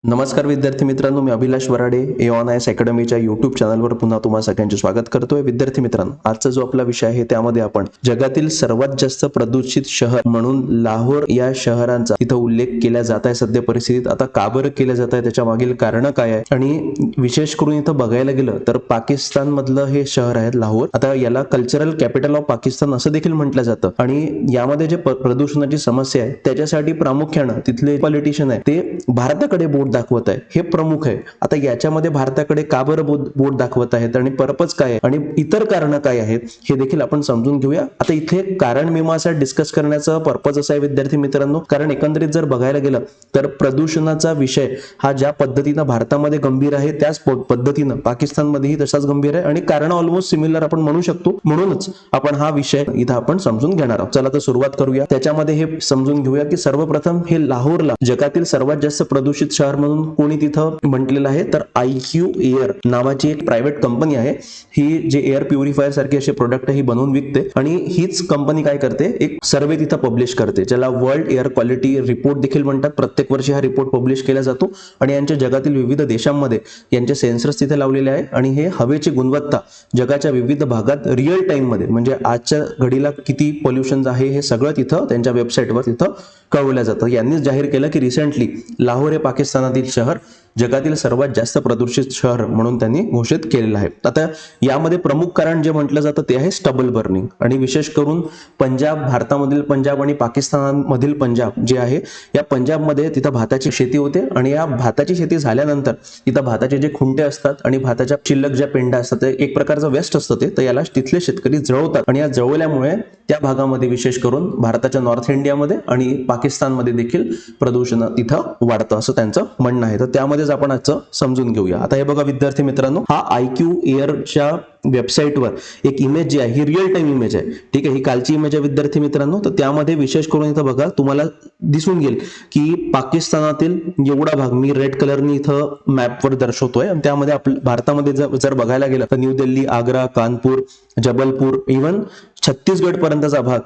नमस्कार विद्यार्थी मित्रांनो, मी अभिलाष वराडे एऑनआयएस अकॅडमीच्या यूट्यूब चॅनलवर पुन्हा तुम्हा सगळ्यांचे स्वागत करतोय. विद्यार्थी मित्रांनो, आजचा जो आपला विषय आहे त्यामध्ये आपण जगातील सर्वात जास्त प्रदूषित शहर म्हणून लाहोर या शहरांचा इथं उल्लेख केला जात आहे सध्या परिस्थितीत. आता का बरं केलं जात आहे, त्याच्या मागील कारण काय आहे आणि विशेष करून इथं बघायला गेलं तर पाकिस्तान मधलं हे शहर आहे लाहोर. आता याला कल्चरल कॅपिटल ऑफ पाकिस्तान असं देखील म्हटलं जातं आणि यामध्ये जे प्रदूषणाची समस्या आहे त्याच्यासाठी प्रामुख्यानं तिथले पॉलिटिशियन आहे ते भारताकडे बोट दाखवत आहे, हे प्रमुख आहे. आता याच्यामध्ये भारताकडे का बरं बोट दाखवत आहेत आणि पर्पज काय आहे आणि इतर कारण काय आहेत हे देखील आपण समजून घेऊया. आता इथे कारण मीमांसा डिस्कस करण्याचा पर्पज असा आहे विद्यार्थी मित्रांनो, कारण एकंदरीत जर बघायला गेलं तर प्रदूषणाचा विषय हा ज्या पद्धतीनं भारतामध्ये गंभीर आहे त्याच पद्धतीनं पाकिस्तानमध्येही तसाच गंभीर आहे आणि कारण ऑलमोस्ट सिमिलर आपण म्हणू शकतो. म्हणूनच आपण हा विषय इथं आपण समजून घेणार आहोत. चला तर सुरुवात करूया. त्याच्यामध्ये हे समजून घेऊया की सर्वप्रथम हे लाहोरला जगातील सर्वात जास्त प्रदूषित शहर म्हणून कोणी तिथं म्हटलेलं आहे तर IQ एअर नावाची एक प्रायव्हेट कंपनी आहे. ही जे एअर प्युरिफायर सारखे असे प्रोडक्ट ही बनवून विकते आणि हीच कंपनी काय करते, एक सर्वे तिथं पब्लिश करते ज्याला वर्ल्ड एअर क्वालिटी रिपोर्ट देखील म्हणतात. प्रत्येक वर्षी हा रिपोर्ट पब्लिश केला जातो आणि यांच्या जगातील विविध देशांमध्ये यांचे सेन्सर्स तिथे लावलेले आहे आणि हे हवेची गुणवत्ता जगाच्या विविध भागात रिअल टाइम मध्ये म्हणजे आजच्या घडीला किती पोल्युशन आहे हे सगळं तिथं त्यांच्या वेबसाईटवर तिथं कळवलं जातं. यांनीच जाहीर केलं की रिसेंटली लाहोर हे पाकिस्तानातील शहर जगातील सर्वात जास्त प्रदूषित शहर म्हणून त्यांनी घोषित केलेलं आहे. आता यामध्ये प्रमुख कारण जे म्हटलं जातं ते आहे स्टबल बर्निंग आणि विशेष करून पंजाब, भारतामधील पंजाब आणि पाकिस्तानमधील पंजाब जे आहे या पंजाबमध्ये तिथं भाताची शेती होते आणि या भाताची शेती झाल्यानंतर तिथं भाताचे जे खुंटे असतात आणि भाताच्या शिल्लक ज्या पेंडा असतात ते एक प्रकारचं वेस्ट असतं ते, तर याला तिथले शेतकरी जळवतात आणि या जळवल्यामुळे त्या भागामध्ये विशेष करून भारताच्या नॉर्थ इंडियामध्ये आणि पाकिस्तानमध्ये देखील प्रदूषण तिथं वाढतं असं त्यांचं म्हणणं आहे. तर त्यामध्येच आपण आजचं समजून घेऊया. आता हे बघा विद्यार्थी मित्रांनो, हा IQ एअरच्या वेबसाईटवर एक इमेज जी आहे ही रिअल टाइम इमेज आहे. ठीक आहे, ही कालची इमेज आहे विद्यार्थी मित्रांनो. तर त्यामध्ये विशेष करून इथं बघा तुम्हाला दिसून येईल की पाकिस्तानातील एवढा भाग मी रेड कलरनी इथं मॅपवर दर्शवतोय आणि त्यामध्ये भारतामध्ये जर बघायला गेलं तर न्यू दिल्ली, आग्रा, कानपूर, जबलपूर, इव्हन छत्तीसगड पर्यंतचा भाग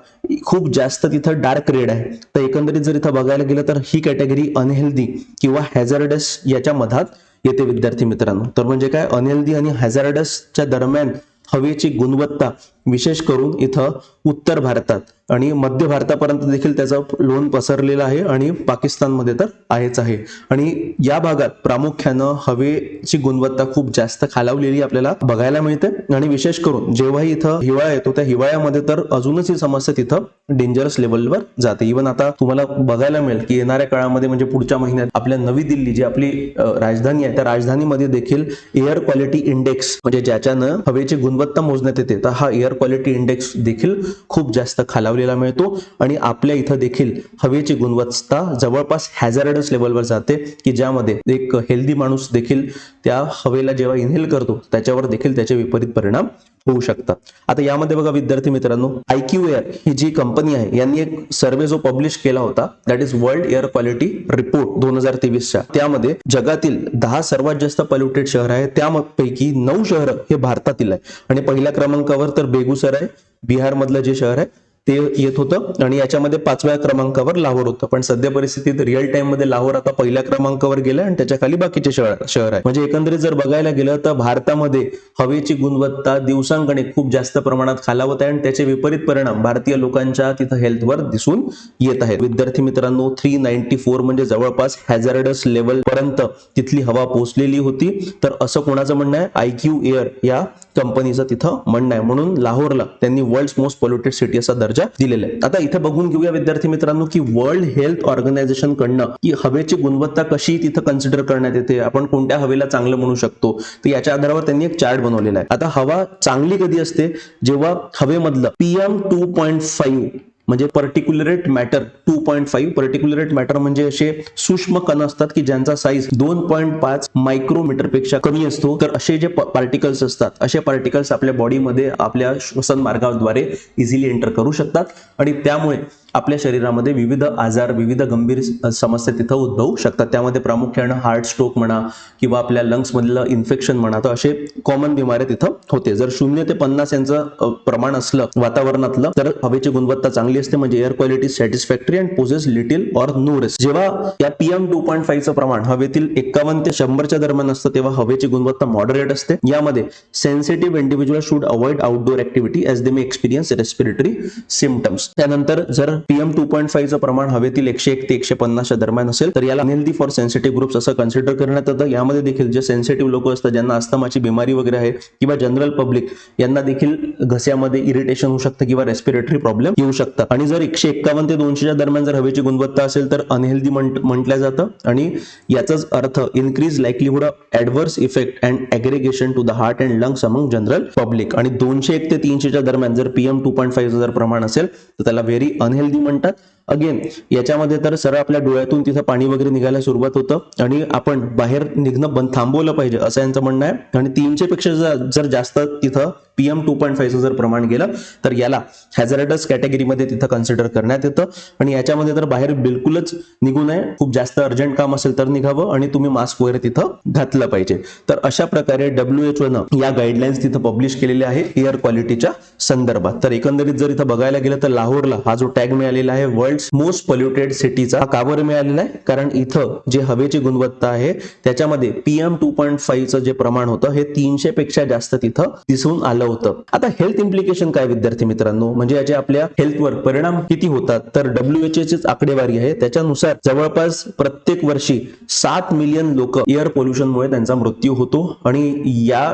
खूप जास्त तिथं डार्क रेड आहे. तर एकंदरीत जर इथं बघायला गेलं तर ही कॅटेगरी अनहेल्दी किंवा हॅझार्डस याच्या मधात येते विद्यार्थी मित्रांनो. तर म्हणजे काय, अनहेल्दी आणि हॅझार्डसच्या दरम्यान हवेची गुणवत्ता विशेष करून इथं उत्तर भारतात आणि मध्य भारतापर्यंत देखील त्याचा लोण पसरलेला आहे आणि पाकिस्तानमध्ये तर आहेच आहे. आणि या भागात प्रामुख्यानं हवेची गुणवत्ता खूप जास्त खालावलेली आपल्याला बघायला मिळते आणि विशेष करून जेव्हा इथं हिवाळा येतो त्या हिवाळ्यामध्ये तर अजूनच ही समस्या तिथं डेंजरस लेवलवर जाते. इव्हन आता तुम्हाला बघायला मिळेल की येणाऱ्या काळामध्ये म्हणजे पुढच्या महिन्यात आपल्या नवी दिल्ली जी आपली राजधानी आहे त्या राजधानीमध्ये देखील एअर क्वालिटी इंडेक्स म्हणजे ज्याच्यानं हवेची गुणवत्ता मोजण्यात येते तर हा एअर क्वालिटी इंडेक्स देखील खूप जास्त खालावलेला मिळतो आणि आपल्या इथं देखील हवेची गुणवत्ता जवळपास हॅझार्डस लेवलवर जाते की ज्यामध्ये एक हेल्दी माणूस देखील त्या हवेला जेव्हा इनहेल करतो त्याच्यावर देखील त्याचे विपरीत परिणाम होऊ शकतात. आता यामध्ये बघा विद्यार्थी मित्रांनो, IQ एअर ही जी कंपनी आहे यांनी एक सर्वे जो पब्लिश केला होता that is World air quality Report 2023च्या, त्यामध्ये जगातील 10 सर्वात जास्त पोल्युटेड शहर आहे त्यापैकी 9 शहर हे भारतातील आहे आणि पहिल्या क्रमांकावर तर बेगुसराय बिहार मधलं जे शहर आहे ते येत होतं आणि याच्यामध्ये 5व्या क्रमांकावर लाहोर होतं. पण सध्या परिस्थितीत रिअल टाइम मध्ये लाहोर आता पहिल्या क्रमांकावर गेलं आणि त्याच्या खाली बाकीचे शहर आहे. म्हणजे एकंदरीत जर बघायला गेलं तर भारतामध्ये हवेची गुणवत्ता दिवसांगणे खूप जास्त प्रमाणात खालावत आहे आणि त्याचे विपरीत परिणाम भारतीय लोकांच्या तिथं हेल्थवर दिसून येत आहेत. विद्यार्थी मित्रांनो, 394 म्हणजे जवळपास हॅझार्डस लेवल पर्यंत तिथली हवा पोहोचलेली होती. तर असं कोणाचं म्हणणं आहे, IQ एअर या कंपनीचं तिथं म्हणणं आहे. म्हणून लाहोरला त्यांनी वर्ल्ड मोस्ट पोल्युटेड सिटी असा दर्जा दिलेला आहे. आता इथे बघून घेऊया विद्यार्थी मित्रांनो की वर्ल्ड हेल्थ ऑर्गनायझेशन कडनं की हवेची गुणवत्ता कशी तिथं कन्सिडर करण्यात येते, आपण कोणत्या हवेला चांगलं म्हणू शकतो, तर याच्या आधारावर त्यांनी एक चार्ट बनवलेला आहे. आता हवा चांगली कधी असते, जेव्हा हवेमधलं PM 2.5 म्हणजे पर्टिक्युलरेट मॅटर 2.5 पर्टिक्युलरेट मॅटर म्हणजे असे सूक्ष्म कण असतात की ज्यांचा साईज 2.5 मायक्रोमीटर पेक्षा कमी असतो. तर असे जे पार्टिकल्स असतात असे पार्टिकल्स आपल्या बॉडीमध्ये आपल्या श्वसन मार्गाद्वारे इझिली एंटर करू शकतात आणि त्यामुळे आपल्या शरीरामध्ये विविध आजार, विविध गंभीर समस्या तिथं उद्भवू शकतात. त्यामध्ये प्रामुख्याने हार्ट स्ट्रोक म्हणा किंवा आपल्या लंग्स मधलं इन्फेक्शन म्हणा, तर असे कॉमन बिमारी तिथं होते. जर 0 ते 50 यांचं प्रमाण असलं वातावरणातलं तर हवेची गुणवत्ता चांगली असते, म्हणजे air quality satisfactory and poses little or no risk. जेव्हा या PM2.5 चं प्रमाण हवेतील 51 ते 100 दरम्यान असतं तेव्हा हवेची गुणवत्ता मॉडरेट असते. यामध्ये sensitive individual should avoid outdoor activity as they may experience respiratory symptoms. त्यानंतर जर PM2.5 चं प्रमाण हवेतील 101 ते 150 दरम्यान असेल तर याला अनहेल्दी फॉर सेन्सिटिव्ह ग्रुप्स असं कन्सिडर करण्यात येतं. यामध्ये देखील जे सेन्सिटिव्ह लोक असतात, ज्यांना अस्थमाची बिमारी वगैरे आहे किंवा जनरल पब्लिक, यांना देखील घशामध्ये इरिटेशन होऊ शकतं किंवा रेस्पिरेटरी प्रॉब्लेम येऊ शकतात. आणि जर 151 ते 200 दरम्यान जर हवेची गुणवत्ता असेल तर अनहेल्दी म्हटलं जातं. आणि याचाच अर्थ increase likelihood of adverse effect and aggregation to the heart and lungs among general public. आणि 201 ते 300 दरम्यान जर PM2.5 जर प्रमाण असेल तर त्याला व्हेरी अनहेल्दी म्हणतात. अगेन याच्यामध्ये तर सरळ आपल्या डोळ्यातून तिथं पाणी वगैरे निघायला सुरुवात होतं आणि आपण बाहेर निघणं थांबवलं पाहिजे असं यांचं म्हणणं आहे. आणि 300 पेक्षा जर जास्त तिथं PM2.5 जर प्रमाण गेलं तर याला हॅझार्डस कॅटेगरीमध्ये तिथं कन्सिडर करण्यात येतं. आणि याच्यामध्ये तर बाहेर बिलकुलच निघू नये, खूप जास्त अर्जंट काम असेल तर निघावं आणि तुम्ही मास्क वगैरे तिथं घातलं पाहिजे. तर अशा प्रकारे WHO या गाईडलाईन्स तिथं पब्लिश केलेल्या आहे एअर क्वालिटीच्या संदर्भात. तर एकंदरीत जर इथं बघायला गेलं तर लाहोरला हा जो टॅग मिळालेला आहे वर्ल्ड मोस्ट पोल्युटेड सिटीचा, हा का बरं मिळालेला आहे? कारण इथं जे हवेची गुणवत्ता आहे त्याच्यामध्ये PM2.5 चं जे प्रमाण होतं हे 300 पेक्षा जास्त तिथं दिसून आलं होतं. आता हेल्थ इम्प्लिकेशन काय विद्यार्थी मित्रांनो, म्हणजे याचे आपल्या हेल्थवर परिणाम किती होतात? तर WHO ची आकडेवारी आहे त्याच्यानुसार जवळपास प्रत्येक वर्षी 7 मिलियन लोक एअर पोल्युशनमुळे त्यांचा मृत्यू होतो. आणि या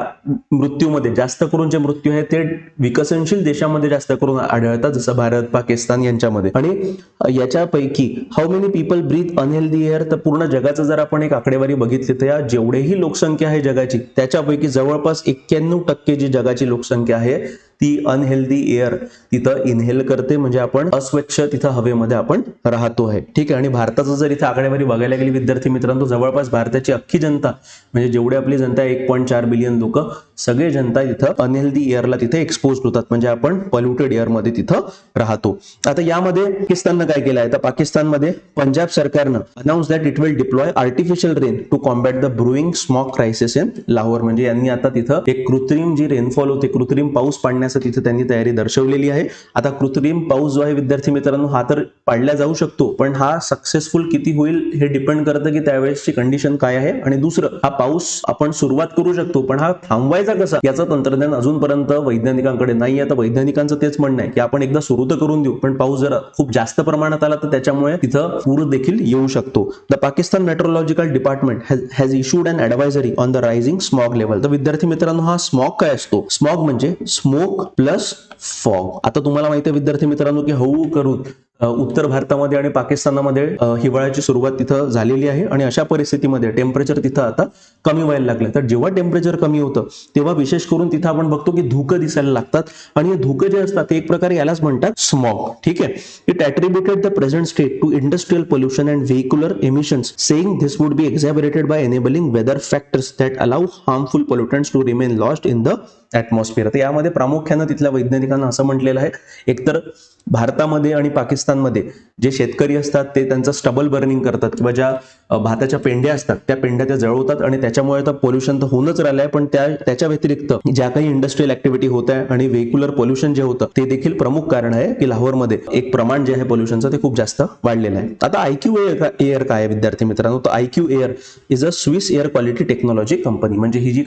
मृत्यूमध्ये जास्त करून जे मृत्यू आहे ते विकसनशील देशामध्ये जास्त करून आढळतात, जसं भारत, पाकिस्तान यांच्यामध्ये. आणि याच्यापैकी how many people breathe unhealthy air, तर पूर्ण जगाचं जर आपण एक आकडेवारी बघितली तर या जेवढेही लोकसंख्या आहे जगाची त्याच्यापैकी जवळपास 91% जी जगाची लोकसंख्या आहे ती अनहेल्दी एअर तिथं इनहेल करते, म्हणजे आपण अस्वच्छ तिथं हवेमध्ये आपण राहतो आहे. ठीक आहे. आणि भारताचं जर इथं आकडेवारी बघायला गेली विद्यार्थी मित्रांनो, जवळपास भारताची अख्खी जनता म्हणजे जेवढी आपली जनता आहे 1.4 बिलियन लोक, सगळे जनता तिथं अनहेल्दी एअरला तिथे एक्सपोज होतात, म्हणजे आपण पॉल्युटेड एअर मध्ये तिथं राहतो. आता यामध्ये पाकिस्ताननं काय केलं आहे तर पाकिस्तानमध्ये पंजाब सरकारनं announce that it will deploy artificial rain to combat the brewing smog crisis in Lahore. म्हणजे यांनी आता तिथं एक कृत्रिम जी रेनफॉल होते, कृत्रिम पाऊस पाडण्यासाठी तिथे त्यांनी तयारी दर्शवलेली आहे. आता कृत्रिम पाऊस जो आहे विद्यार्थी मित्रांनो हा तर पाडला जाऊ शकतो, पण हा सक्सेसफुल किती होईल हे डिपेंड करतं की त्यावेळेसची कंडिशन काय आहे. आणि दुसरं, हा पाऊस आपण सुरुवात करू शकतो पण हा थांबवायचा कसा याचं तंत्रज्ञान अजूनपर्यंत वैज्ञानिकांकडे नाही आहे. तर वैज्ञानिकांचं तेच म्हणणं आहे की आपण एकदा सुरू तर करून देऊ, पण पाऊस जर खूप जास्त प्रमाणात आला तर त्याच्यामुळे तिथं पूर देखील येऊ शकतो. The Pakistan meteorological department has issued an advisory on the rising smog level. तर विद्यार्थी मित्रांनो हा स्मॉग काय असतो? स्मॉग म्हणजे स्मोक प्लस फॉग. आता तुम्हाला माहिती आहे विद्यार्थी मित्रांनो की हळू करून उत्तर भारतामध्ये आणि पाकिस्तानामध्ये हिवाळ्याची सुरुवात तिथं झालेली आहे आणि अशा परिस्थितीमध्ये टेम्परेचर तिथं आता कमी व्हायला लागले. तर जेव्हा टेम्परेचर कमी होतं तेव्हा विशेष करून तिथं आपण बघतो की धुकं दिसायला लागतात आणि हे धुकं जे असतात ते एक प्रकारे यालाच म्हणतात स्मॉग. ठीक आहे. It attributed the present state to industrial pollution and vehicular emissions, saying this would be exacerbated by enabling weather factors that allow harmful pollutants to remain lost in the atmosphere. तर यामध्ये प्रामुख्यानं तिथल्या वैज्ञानिकांना असं म्हटलेलं आहे, एकतर भारतामध्ये आणि पाकिस्तानमध्ये जे शेतकरी असतात ते त्यांचं स्टबल बर्निंग करतात किंवा ज्या भाताच्या पेंड्या असतात त्या पेंड्या त्या जळवतात आणि त्याच्यामुळे तर पोल्युशन तर होऊनच राहिलं आहे, पण त्याच्या व्यतिरिक्त ज्या काही इंडस्ट्रियल ऍक्टिव्हिटी होत आहे आणि व्हेहिक्युलर पोल्युशन जे होतं ते देखील प्रमुख कारण आहे की लाहोरमध्ये एक प्रमाण जे आहे पोल्युशनचं ते खूप जास्त वाढलेलं आहे. आता IQ एअर काय आहे विद्यार्थी मित्रांनो? तर IQ air is a Swiss air quality technology company. म्हणजे ही जी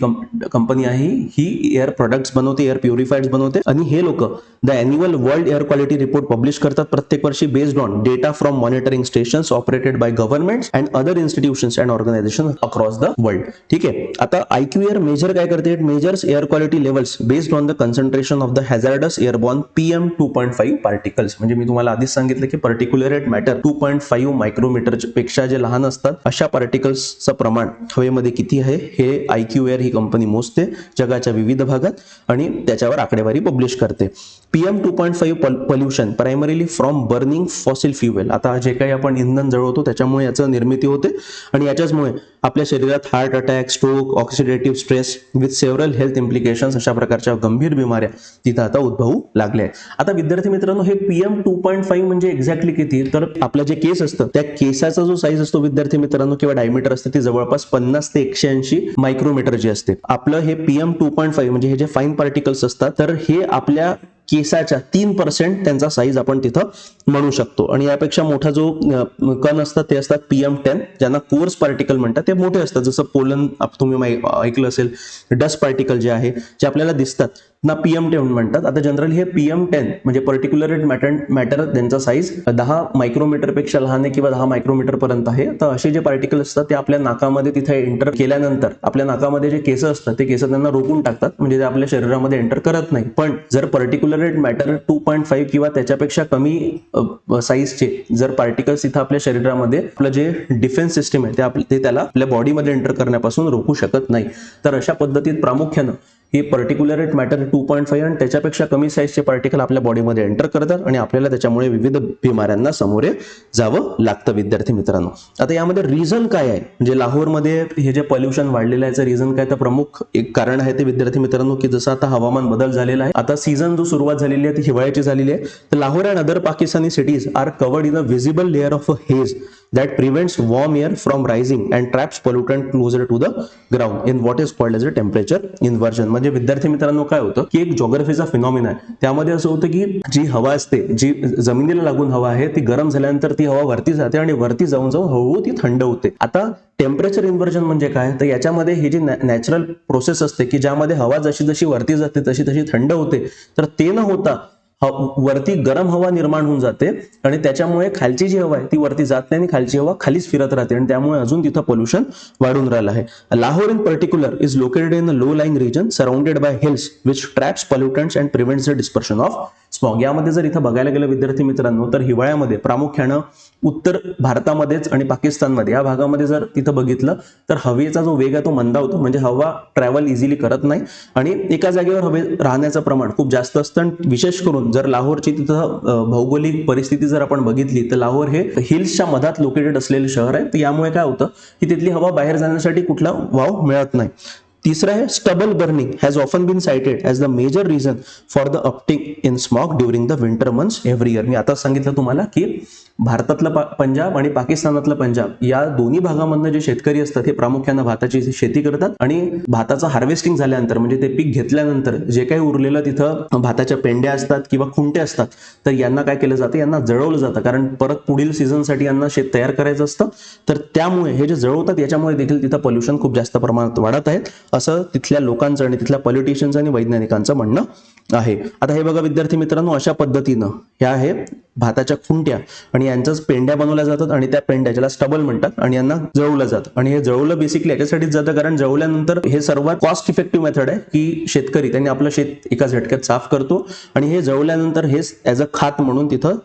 कंपनी आहे ही एअर प्रोडक्ट्स बनवते, एअर प्युरिफायर्स बनवते आणि हे लोक the annual world air quality report publish करतात प्रत्येक वर्षी based on data from monitoring stations operated by governments and other institutions and organisation across the world. ठीक आहे. आता IQ एअर मेजर काय करते? It measures air quality levels based on the concentration of the hazardous airborne PM2.5 particles. म्हणजे मी तुम्हाला आधीच सांगितलं की पर्टिक्युलरेट मॅटर 2.5 मायक्रोमीटर पेक्षा जे लहान असतात अशा पार्टिकल्सचं प्रमाण हवेमध्ये किती आहे हे IQ एअर ही कंपनी मोजते जगाच्या विविध भागात आणि त्याच्यावर आकडेवारी पब्लिश करते. PM2.5 pollution primarily from burning fossil fuel. आता जे काही आपण इंधन जळवतो त्याच्यामुळे याचं निर्मिती होते होते आणि याच्याचमुळे आपल्या शरीरात heart attack, stroke, oxidative stress with several health implications अशा प्रकारच्या गंभीर बिमाऱ्या तिथं आता उद्भवू लागल्या आहेत. आता विद्यार्थी मित्रांनो, हे PM 2.5 म्हणजे एक्झॅक्टली किती, तर आपलं जे केस असतं त्या केसाचा जो साईज असतो विद्यार्थी मित्रांनो किंवा डायमीटर असते ती जवळपास 50 ते 180 मायक्रोमीटर जे असते. आपलं हे PM 2.5 म्हणजे हे जे फाईन पार्टिकल्स असतात तर हे आपल्या केसाच्या 3% त्यांचा साईज आपण तिथं म्हणू शकतो. आणि यापेक्षा मोठा जो कण असतात ते असतात PM10, ज्यांना कोर्स पार्टिकल म्हणतात. ते मोठे असतात, जसं पोलन तुम्ही ऐकलं असेल, डस्ट पार्टिकल जे आहे जे आपल्याला दिसतात ना PM10 म्हणतात. आता जनरली हे PM10 म्हणजे पर्टिक्युलर मॅटर त्यांचा साईज 10 मायक्रोमीटर पेक्षा लहान आहे किंवा 10 मायक्रोमीटर पर्यंत आहे. तर असे जे पार्टिकल असतात ते आपल्या नाकामध्ये तिथे एंटर केल्यानंतर आपल्या नाकामध्ये जे केस असतात ते केस त्यांना रोखून टाकतात, म्हणजे ते आपल्या शरीरामध्ये एंटर करत नाही. पण जर पर्टिक्युलर मॅटर 2.5 किंवा त्याच्यापेक्षा कमी साईजचे जर पार्टिकल्स इथं आपल्या शरीरामध्ये आपलं जे डिफेन्स सिस्टम आहे ते त्याला आपल्या बॉडीमध्ये एंटर करण्यापासून रोखू शकत नाही. तर अशा पद्धतीत प्रामुख्यानं हे पर्टिक्युलर मॅटर 2.5 आणि त्याच्यापेक्षा कमी साईजचे पार्टिकल आपल्या बॉडीमध्ये एंटर करतात आणि आपल्याला त्याच्यामुळे विविध बिमाऱ्यांना सामोरे जावं लागतं विद्यार्थी मित्रांनो. आता यामध्ये रिझन काय आहे, म्हणजे लाहोरमध्ये हे जे पोल्युशन वाढलेलं आहे रिझन काय, तर प्रमुख एक कारण आहे ते विद्यार्थी मित्रांनो की जसं आता हवामान बदल झालेला आहे, आता सीझन जो सुरुवात झालेली आहे ती हिवाळ्याची झालेली आहे. तर Lahore and other Pakistani cities are covered in a visible layer of a haze that prevents warm air from rising and traps pollutant closer to the ground in what is called as a temperature inversion. म्हणजे विद्यार्थी मित्रांनो काय होतं की एक जॉग्राफीचा phenomena आहे. त्यामध्ये असं होतं की जी हवा असते, जी जमिनीला लागून हवा आहे, ती गरम झाल्यानंतर ती हवा वरती जाते आणि वरती जाऊन हळूहळू ती थंड होते. आता टेम्परेचर इन्व्हर्जन म्हणजे काय, तर याच्यामध्ये ही जी नॅचरल प्रोसेस असते की ज्यामध्ये हवा जशी जशी वरती जाते तशी तशी थंड होते, तर ते न होता वरती गरम हवा निर्माण होऊन जाते आणि त्याच्यामुळे खालची जी हवा आहे ती वरती जात नाही आणि खालची हवा खालीच फिरत राहते आणि त्यामुळे अजून तिथं पोल्युशन वाढून राहिलं आहे. Lahore in particular is located in a low lying region surrounded by hills which traps pollutants and prevents the dispersion of smog. यामध्ये जर इथं बघायला गेलं विद्यार्थी मित्रांनो तर हिवाळ्यामध्ये प्रामुख्यानं उत्तर भारतामध्येच आणि पाकिस्तानमध्ये या भागामध्ये जर तिथं बघितलं तर हवेचा जो वेग आहे तो मंदावतो, म्हणजे हवा ट्रॅव्हल इझिली करत नाही आणि एका जागेवर हवे राहण्याचं प्रमाण खूप जास्त असतं. विशेष करून जर लाहोरची तिथं भौगोलिक परिस्थिती जर आपण बघितली तर लाहोर हे हिल्सच्या मधात लोकेटेड असलेले शहर आहे. तर यामुळे काय होतं की तिथली हवा बाहेर जाण्यासाठी कुठला वाव मिळत नाही. तिसरा आहे stubble burning has often been cited as the major reason for the uptick in smog during the winter months every year. मी आता सांगितलं तुम्हाला की भारतातलं पंजाब आणि पाकिस्तानातलं पंजाब या दोन्ही भागामधनं जे शेतकरी असतात हे प्रामुख्यानं भाताची शेती करतात आणि भाताचं हार्वेस्टिंग झाल्यानंतर म्हणजे ते पीक घेतल्यानंतर जे काही उरलेलं तिथं भाताच्या पेंड्या असतात किंवा खुंटे असतात तर यांना काय केलं जातं, यांना जळवलं जातं, कारण परत पुढील सीझनसाठी यांना शेत तयार करायचं असतं. तर त्यामुळे हे जे जळवतात याच्यामुळे देखील तिथं पोल्युशन खूप जास्त प्रमाणात वाढत आहेत असं तिथल्या लोकांचं आणि तिथल्या पॉलिटिशियन्स आणि वैज्ञानिकांचं म्हणणं आहे. आता हे बघा विद्यार्थी मित्रांनो, अशा पद्धतीनं ह्या आहे भाताच्या खुंट्या आणि यांच्याच पेंड्या बनवल्या जातात आणि त्या पेंड्या ज्याला स्टबल म्हणतात आणि यांना जळवलं जातं आणि हे जळवलं बेसिकली याच्यासाठीच जातं कारण जळवल्यानंतर हे सर्वात कॉस्ट इफेक्टिव्ह मेथड आहे की शेतकरी त्यांनी आपलं शेत एका झटक्यात साफ करतो आणि हे जळवल्यानंतर हेच ॲज अ खात म्हणून तिथं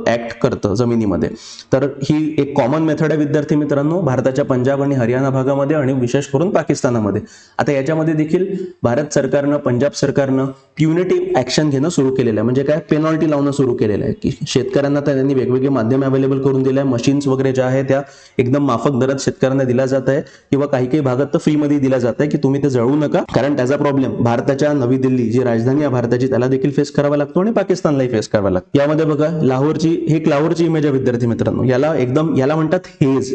ऍक्ट करतं जमिनीमध्ये. तर ही एक कॉमन मेथड आहे विद्यार्थी मित्रांनो भारताच्या पंजाब आणि हरियाणा भागामध्ये आणि विशेष करून पाकिस्तानामध्ये. आता याच्यामध्ये देखील भारत सरकारनं पंजाब सरकारनं प्युनिटिव्ह ऍक्शन घेणं सुरू केलेलं आहे, म्हणजे काय पेनॉल्टी लावणं सुरू केलेलं आहे की शेतकऱ्यांना त्यांनी वेगवेगळे माध्यम अवेलेबल करून दिले आहे. मशीन्स वगैरे ज्या आहे त्या एकदम माफक दरात शेतकऱ्यांना दिल्या जात आहे किंवा काही काही भागात तर फ्रीमध्ये दिल्या जात आहे की तुम्ही ते जळवू नका, कारण त्याचा प्रॉब्लेम भारताच्या नवी दिल्ली जी राजधानी आहे भारताची त्याला देखील फेस करावा लागतो आणि पाकिस्तानलाही फेस करावा लागतो. यामध्ये बघा लाहोरची इमेज आहे विद्यार्थी मित्रांनो, याला म्हणतात हेज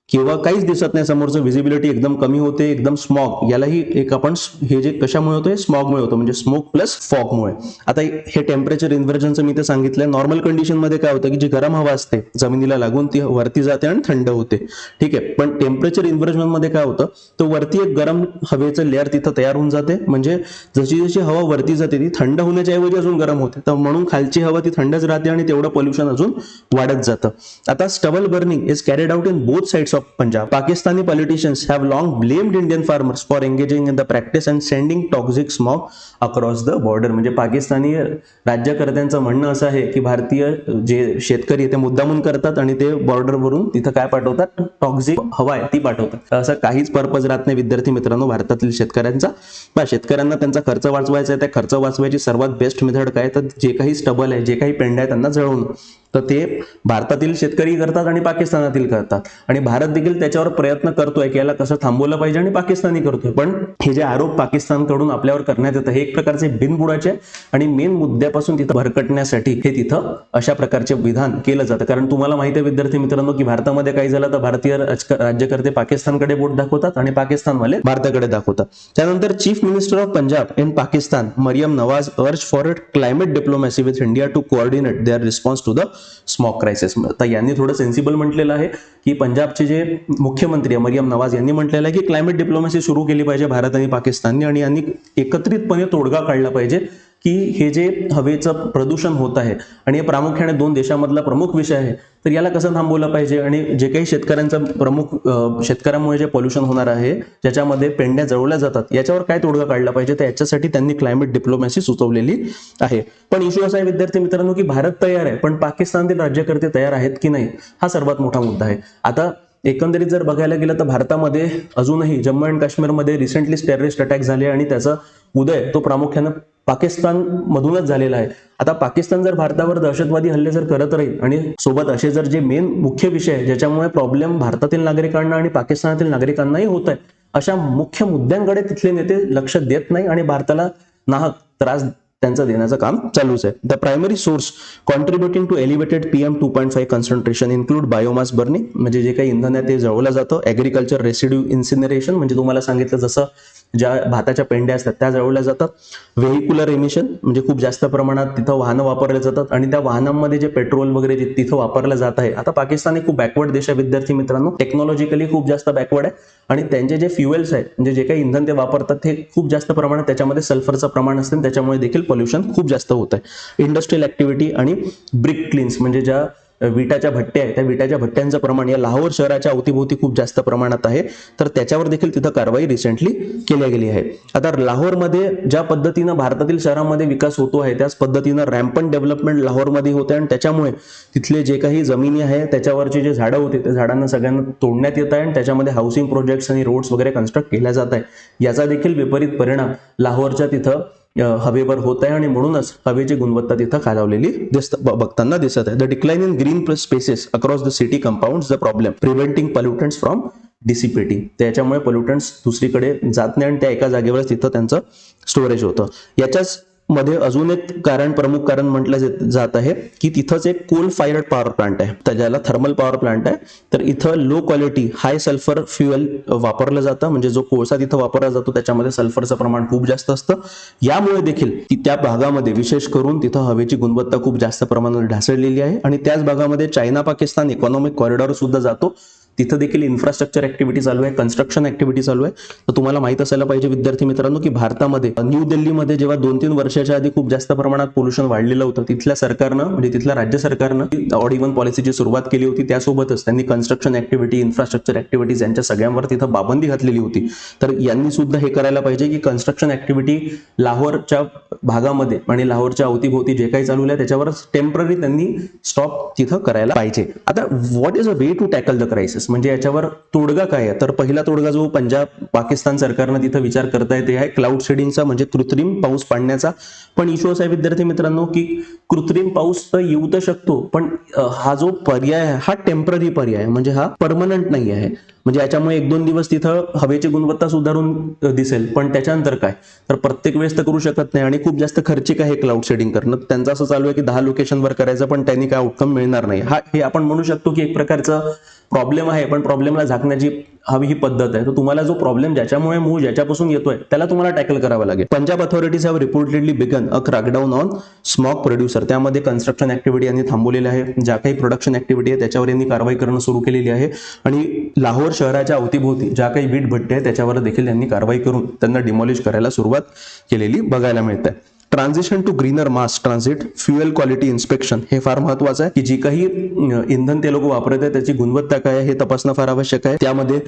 किंवा काहीच दिसत नाही समोरचं, व्हिजिबिलिटी एकदम कमी होते, एकदम स्मॉग. यालाही एक आपण हे जे कशामुळे होतं स्मॉगमुळे होतं, म्हणजे स्मोक प्लस फॉगमुळे. आता हे टेम्परेचर इन्व्हर्जनचं मी ते सांगितलं. नॉर्मल कंडिशन मध्ये काय होतं की जी गरम हवा असते जमिनीला लागून ती वरती जाते आणि थंड होते, ठीक आहे. पण टेम्परेचर इन्व्हर्जन मध्ये काय होतं तर वरती एक गरम हवेचं लेअर तिथं तयार होऊन जाते, म्हणजे जशी जशी हवा वरती जाते ती थंड होण्याच्या ऐवजी अजून गरम होते, तर म्हणून खालची हवा ती थंडच राहते आणि तेवढं पोल्युशन अजून वाढत जातं. आता stubble burning is carried out in both sides of Punjab. Pakistani politicians have long blamed Indian farmers for engaging in the practice and sending toxic smog across the border. म्हणजे पाकिस्तानी राज्यकर्त्यांचं म्हणणं असं आहे की भारतीय जे शेतकरी ते मुद्दामून करतात आणि ते बॉर्डरवरून तिथं काय पाठवतात, टॉक्झिक हवा आहे ती पाठवतात. असं काहीच पर्पज राहत नाही विद्यार्थी मित्रांनो भारतातील शेतकऱ्यांचा. शेतकऱ्यांना त्यांचा खर्च वाचवायचा आहे, त्या खर्च वाचवायची सर्वात बेस्ट मेथड काय तर जे काही स्टबल आहे, जे काही पेंड्या आहे त्यांना जळवणं. तर ते भारतातील शेतकरी करतात आणि पाकिस्तानातील करतात, आणि भारत देखील त्याच्यावर प्रयत्न करतोय की याला कसं थांबवलं पाहिजे, आणि पाकिस्तानी करतोय. पण हे जे आरोप पाकिस्तानकडून आपल्यावर करण्यात येतं हे एक प्रकारचे बिनबुडाचे आणि मेन मुद्द्यापासून तिथं भरकटण्यासाठी हे तिथं अशा प्रकारचे विधान केलं जातं. कारण तुम्हाला माहिती आहे विद्यार्थी मित्रांनो की भारतामध्ये काही झालं तर भारतीय राज्यकर्ते पाकिस्तानकडे बोट दाखवतात आणि पाकिस्तानवाले भारताकडे दाखवतात. त्यानंतर chief minister of Punjab in Pakistan Maryam Nawaz urge for climate diplomacy with India to coordinate their response to the smog crisis. तर यांनी थोडं सेन्सिबल म्हटलेलं आहे की पंजाबचे जे मुख्यमंत्री आहे मरियम नवाज यांनी म्हटलेलं आहे की क्लायमेट डिप्लोमॅसी सुरू केली पाहिजे भारत आणि पाकिस्तानने, आणि यांनी एकत्रितपणे तोडगा काढला पाहिजे की हे जे हवेचं प्रदूषण होत आहे आणि हे प्रामुख्याने दोन देशामधला प्रमुख विषय आहे, तर याला कसं थांबवलं पाहिजे, आणि जे काही शेतकऱ्यांमुळे जे पोल्युशन होणार आहे ज्याच्यामध्ये पेंड्या जळवल्या जातात याच्यावर काय तोडगा काढला पाहिजे, तर याच्यासाठी त्यांनी क्लायमेट डिप्लोमॅसी सुचवलेली आहे. पण इश्यू असा आहे विद्यार्थी मित्रांनो की भारत तयार आहे पण पाकिस्तानातील राज्यकर्ते तयार आहेत की नाही, हा सर्वात मोठा मुद्दा आहे. आता एकंदरीत जर बघायला गेलं तर भारतामध्ये अजूनही जम्मू अँड काश्मीरमध्ये रिसेंटली टेररिस्ट अटॅक झाले आणि त्याचा उदय तो प्रामुख्याने पाकिस्तान मधूनच झालेला आहे. आता पाकिस्तान जर भारतावर दहशतवादी हल्ले जर करत राहील आणि सोबत असे जर जे मेन मुख्य विषय आहे ज्याच्यामुळे प्रॉब्लेम भारतातील नागरिकांना आणि पाकिस्तानातील नागरिकांनाही होत आहे, अशा मुख्य मुद्द्यांकडे तिथले नेते लक्ष देत नाही आणि भारताला नाहक त्रास त्यांचं देण्याचं काम चालूच आहे. The primary source contributing to elevated PM 2.5 concentration include biomass burning, म्हणजे जे काही इंधन आहे ते जळवलं जातं. ॲग्रिकल्चर रेसिड्यू इन्सिनरेशन, म्हणजे तुम्हाला सांगितलं जसं ज्या भाताच्या पेंड्या असतात त्या जळवल्या जातात. व्हेहिक्युलर एमिशन, म्हणजे खूप जास्त प्रमाणात तिथं वाहनं वापरले जातात आणि त्या वाहनांमध्ये जे पेट्रोल वगैरे जे तिथं वापरलं जात आहे. आता पाकिस्तान एक खूप बॅकवर्ड देश आहे विद्यार्थी मित्रांनो, टेक्नॉलॉजिकली खूप जास्त बॅकवर्ड आहे आणि त्यांचे जे फ्युएल्स आहेत म्हणजे जे काही इंधन ते वापरतात हे खूप जास्त प्रमाणात त्याच्यामध्ये सल्फरचं प्रमाण असते, त्याच्यामुळे देखील पोल्युशन खूप जास्त होत आहे. इंडस्ट्रियल ऍक्टिव्हिटी आणि ब्रिक क्लिन्स, म्हणजे ज्या विटाच्या भट्ट्या आहेत त्या विटाच्या भट्ट्यांचं प्रमाण या लाहोर शहराच्या अवतीभोवती खूप जास्त प्रमाणात आहे, तर त्याच्यावर देखील तिथं कारवाई रिसेंटली केली गेली आहे. आता लाहोरमध्ये ज्या पद्धतीनं भारतातील शहरांमध्ये विकास होतो आहे त्याच पद्धतीनं रॅम्पंट डेव्हलपमेंट लाहोरमध्ये होते आणि त्याच्यामुळे तिथले जे काही जमिनी आहे त्याच्यावरचे जे झाडं होते त्या झाडांना सगळ्यांना तोडण्यात येत आहे आणि त्याच्यामध्ये हाऊसिंग प्रोजेक्ट्स आणि रोड्स वगैरे कन्स्ट्रक्ट केल्या जात आहे. याचा देखील विपरीत परिणाम लाहोरच्या तिथं हवेवर होत आहे आणि म्हणूनच हवेची गुणवत्ता तिथं खालावलेली बघताना दिसत आहे. The decline in green spaces across the city compounds the problem preventing pollutants from dissipating, त्याच्यामुळे पोल्युटंट्स दुसरीकडे जात नाही आणि त्या एका जागेवरच तिथं त्यांचं स्टोरेज होतं. याच्याच मध्ये अजून एक प्रमुख कारण म्हटलं जात आहे की तिथंच एक कोल फायर्ड पॉवर प्लांट आहे, तर ज्याला थर्मल पॉवर प्लांट आहे. तर इथं लो क्वालिटी हाय सल्फर फ्युएल वापरलं जातं, म्हणजे जो कोळसा तिथं वापरला जातो त्याच्यामध्ये सल्फरचं प्रमाण खूप जास्त असतं. यामुळे देखील त्या भागामध्ये विशेष करून तिथं हवेची गुणवत्ता खूप जास्त प्रमाणात ढासळलेली आहे आणि त्याच भागामध्ये चायना पाकिस्तान इकॉनॉमिक कॉरिडॉर सुद्धा जातो. तिथं देखील इन्फ्रास्ट्रक्चर ऍक्टिव्हिटी चालू आहे, कन्स्ट्रक्शन ऍक्टिव्हिटी चालू आहे. तर तुम्हाला माहित असायला पाहिजे विद्यार्थी मित्रांनो की भारतामध्ये न्यू दिल्लीमध्ये जेव्हा 2-3 वर्षाच्या आधी खूप जास्त प्रमाणात पोल्युशन वाढलेलं होतं, तिथल्या सरकारनं म्हणजे तिथल्या राज्य सरकारनं ऑड इव्हन पॉलिसीची सुरुवात केली होती. त्यासोबतच त्यांनी कन्स्ट्रक्शन ऍक्टिव्हिटी, इन्फ्रास्ट्रक्चर ऍक्टिव्हिटीज यांच्या सगळ्यांवर तिथं पाबंदी घातलेली होती. तर यांनी सुद्धा हे करायला पाहिजे की कन्स्ट्रक्शन ऍक्टिव्हिटी लाहोरच्या भागामध्ये आणि लाहोरच्या अवतीभोवती जे काही चालू आहे त्याच्यावर टेम्पररी त्यांनी स्टॉप तिथं करायला पाहिजे. आता what is a way to tackle the crisis, म्हणजे याच्यावर तोडगा काय आहे, तर पहिला तोडगा जो पंजाब पाकिस्तान सरकारनं तिथं विचार करताय ते आहे क्लाउड शेडिंगचा, म्हणजे कृत्रिम पाऊस पाडण्याचा. पण इश्यू असा आहे विद्यार्थी मित्रांनो की कृत्रिम पाऊस तर येऊ तर शकतो पण हा जो पर्याय आहे हा टेम्पररी पर्याय आहे, म्हणजे हा परमनंट नाही आहे. म्हणजे याच्यामुळे 1-2 दिवस तिथं हवेची गुणवत्ता सुधारून दिसेल पण त्याच्यानंतर काय, तर प्रत्येक वेळेस तर करू शकत नाही आणि खूप जास्त खर्चिक आहे क्लाउड शेडिंग करणं. त्यांचं असं चालू आहे की 10 लोकेशनवर करायचं पण त्यांनी काय आउटकम मिळणार नाही. हे आपण म्हणू शकतो की एक प्रकारचं प्रॉब्लेम आहे, पण प्रॉब्लेमला झाकण्याची हवी ही पद्धत आहे. तर तुम्हाला जो प्रॉब्लेम ज्याच्यामुळे मूळ ज्याच्यापासून येतोय त्याला तुम्हाला टॅकल करावं लागेल. Punjab authorities have reportedly began a crackdown on smog producer, त्यामध्ये कन्स्ट्रक्शन ऍक्टिव्हिटी यांनी थांबवलेली आहे. ज्या काही प्रोडक्शन ऍक्टिव्हिटी आहे त्याच्यावर यांनी कारवाई करणं सुरू केलेली आहे आणि लाहोर शहराच्या अवतीभोवती ज्या काही वीट भट्टी आहे त्याच्यावर देखील यांनी कारवाई करून त्यांना डिमॉलिश करायला सुरुवात केलेली बघायला मिळते. Transition to greener mass transit fuel quality inspection, हे फार महत्वाचं आहे की जी काही इंधन ते लोक वापरत आहेत त्याची गुणवत्ता काय आहे हे तपासणं फार आवश्यक आहे. त्यामध्ये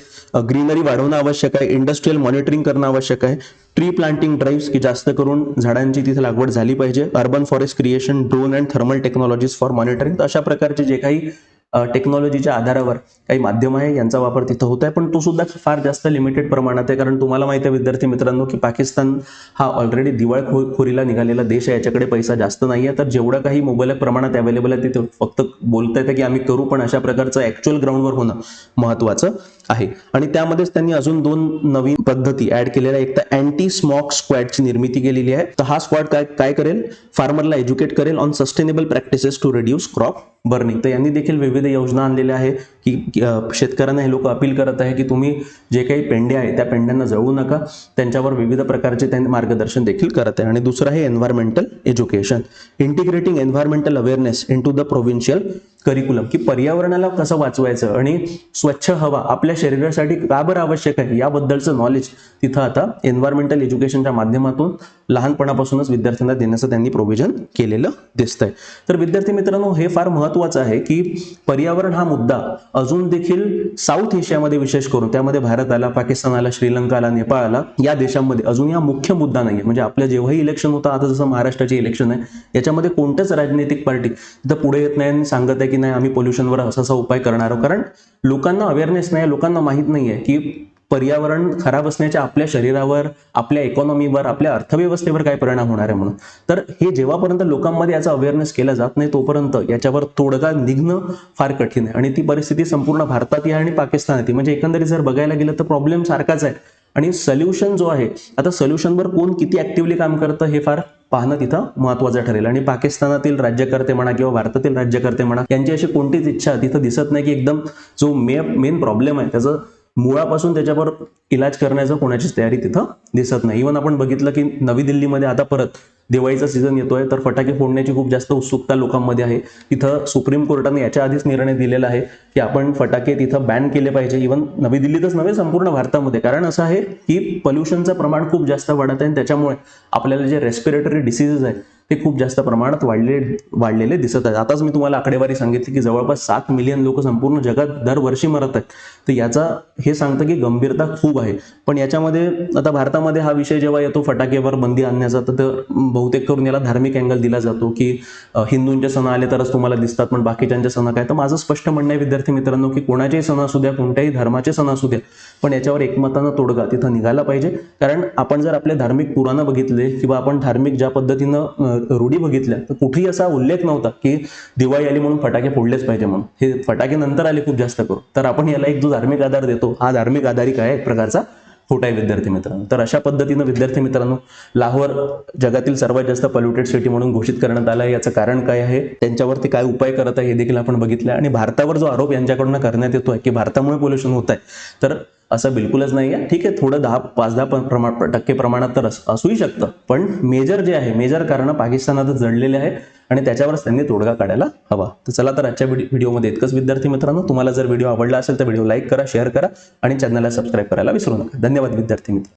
ग्रीनरी वाढवणं आवश्यक आहे, इंडस्ट्रियल मॉनिटरिंग करणं आवश्यक आहे, ट्री प्लांटिंग ड्राईव्स की जास्त करून झाडांची तिथे लागवड झाली पाहिजे, urban forest creation, drone and thermal technologies for monitoring. अशा प्रकारचे जे काही टेक्नॉलॉजीच्या आधारावर काही माध्यम आहे यांचा वापर तिथं होत आहे, पण तो सुद्धा फार जास्त लिमिटेड प्रमाणात आहे. कारण तुम्हाला माहिती आहे विद्यार्थी मित्रांनो की पाकिस्तान हा ऑलरेडी दिवाळखोरीला निघालेला देश आहे, याच्याकडे पैसा जास्त नाही आहे. तर जेवढं काही मुबलक प्रमाणात अवेलेबल आहे तिथे फक्त बोलता येतं की आम्ही करू, पण अशा प्रकारचं ऍक्च्युअल ग्राउंडवर होणं महत्त्वाचं आहे. आणि त्यामध्येच त्यांनी अजून 2 नवीन पद्धती ऍड केलेल्या. एक तर अँटी स्मॉग स्क्वॅडची निर्मिती केलेली आहे. तर हा स्क्वॅड काय करेल, फार्मरला एज्युकेट करेल on sustainable practices to reduce crop burning. तर यांनी देखील विविध योजना आणलेल्या आहे की शेतकऱ्यांना हे लोक अपील करत आहे की तुम्ही जे काही पेंड्या आहे त्या पेंड्यांना जळवू नका. त्यांच्यावर विविध प्रकारचे त्यांनी मार्गदर्शन देखील करत आहे. आणि दुसरं आहे environmental education, integrating environmental awareness into the provincial curriculum, की पर्यावरणाला कसं वाचवायचं आणि स्वच्छ हवा आपल्या शरीरासाठी का बरं आवश्यक आहे याबद्दलचं नॉलेज तिथं आता एन्व्हायरमेंटल एज्युकेशनच्या माध्यमातून लहानपणापासूनच विद्यार्थ्यांना देण्याचं त्यांनी प्रोव्हिजन केलेलं दिसतंय. तर विद्यार्थी मित्रांनो, हे फार महत्त्वाचं आहे की पर्यावरण हा मुद्दा अजून देखील साऊथ एशियामध्ये विशेष करून, त्यामध्ये भारत आला, पाकिस्तान आला, श्रीलंका आला, नेपाळ आला, या देशांमध्ये अजून हा मुख्य मुद्दा नाही आहे. म्हणजे आपल्या जेव्हाही इलेक्शन होतं, आता जसं महाराष्ट्राचे इलेक्शन आहे, याच्यामध्ये कोणत्याच राजनैतिक पार्टी तिथं पुढे येत नाही आणि सांगत आहे की नाही आम्ही पोल्युशनवर असा उपाय करणार आहोत. कारण लोकांना अवेअरनेस नाही, लोकांना माहित नाही आहे की पर्यावरण खराब असण्याच्या आपल्या शरीरावर, आपल्या इकॉनॉमीवर, आपल्या अर्थव्यवस्थेवर काय परिणाम होणार आहे म्हणून. तर हे जेव्हापर्यंत लोकांमध्ये याचा अवेअरनेस केला जात नाही तोपर्यंत याच्यावर तोडगा निघणं फार कठीण आहे. आणि ती परिस्थिती संपूर्ण भारतात आहे आणि पाकिस्तानात आहे. म्हणजे एकंदरीत जर बघायला गेलं तर प्रॉब्लेम सारखाच आहे. आणि सोल्युशन जो आहे, आता सोल्युशनवर कोण किती ऍक्टिव्हली काम करतं हे फार पाहणं तिथं महत्त्वाचं ठरेल. आणि पाकिस्तानातील राज्यकर्ते म्हणा किंवा भारतातील राज्यकर्ते म्हणा, यांची अशी कोणतीच इच्छा तिथं दिसत नाही की एकदम जो मेन प्रॉब्लेम आहे त्याचं मुळापासून त्याच्यावर इलाज करण्याचं कोणाचीच तयारी तिथं दिसत नाही. इव्हन आपण बघितलं की नवी दिल्लीमध्ये आता परत दिवाळीचा सीझन येतोय, तर फटाके फोडण्याची खूप जास्त उत्सुकता लोकांमध्ये आहे. तिथं सुप्रीम कोर्टाने याच्या आधीच निर्णय दिलेला आहे की आपण फटाके तिथं बॅन केले पाहिजे, इव्हन नवी दिल्लीतच नव्हे संपूर्ण भारतामध्ये. कारण असं आहे की पोल्युशनचं प्रमाण खूप जास्त वाढत आहे आणि त्याच्यामुळे आपल्याला जे रेस्पिरेटरी डिसीजेस आहेत ते खूप जास्त प्रमाणात वाढलेले दिसत आहेत. आताच मी तुम्हाला आकडेवारी सांगितली की जवळपास 7 मिलियन लोक संपूर्ण जगात दरवर्षी मरत आहेत. तर याचा हे सांगतं की गंभीरता खूप आहे. पण याच्यामध्ये आता भारतामध्ये हा विषय जेव्हा येतो फटाकेवर बंदी आणण्याचा, तर बहुतेक करून याला धार्मिक अँगल दिला जातो की हिंदूंचे सण आले तरच तुम्हाला दिसतात पण बाकीच्यांचे सण काय. तर माझं स्पष्ट म्हणणं आहे विद्यार्थी मित्रांनो की कोणाचेही सण असू द्या, कोणत्याही धर्माचे सण असू द्या, पण याच्यावर एकमतानं तोडगा तिथं निघाला पाहिजे. कारण आपण जर आपले धार्मिक पुराणं बघितले किंवा आपण धार्मिक ज्या पद्धतीनं रूढी बघितल्या, तर कुठेही असा उल्लेख नव्हता की दिवाळी आली म्हणून फटाके फोडलेच पाहिजे म्हणून. हे फटाके नंतर आले खूप जास्त करून. तर आपण याला एक जो धार्मिक आधार देतो, हा धार्मिक आधारिक आहे एक प्रकारचा खोटा आहे विद्यार्थी मित्रांनो. तर अशा पद्धतीनं विद्यार्थी मित्रांनो, लाहोर जगातील सर्वात जास्त पोल्युटेड सिटी म्हणून घोषित करण्यात आलं आहे. याचं कारण काय आहे, त्यांच्यावरती काय उपाय करत आहे हे देखील आपण बघितलं. आणि भारतावर जो आरोप यांच्याकडून करण्यात येतोय की भारतामुळे पोल्युशन होत आहे, तर असं बिलकुलच नाही आहे. ठीक आहे, थोडं 5-10% प्रमाणात तर असूही शकतं, पण मेजर जे आहे, मेजर कारण पाकिस्तानातच जडलेले आहे आणि त्याच्यावरच त्यांनी तोडगा काढायला हवा. तर चला, तर आजच्या व्हिडिओमध्ये इतकंच विद्यार्थी मित्रांनो. तुम्हाला जर व्हिडिओ आवडला असेल तर व्हिडिओ लाईक करा, शेअर करा आणि चॅनलला सबस्क्राईब करायला विसरू नका. धन्यवाद विद्यार्थी मित्र.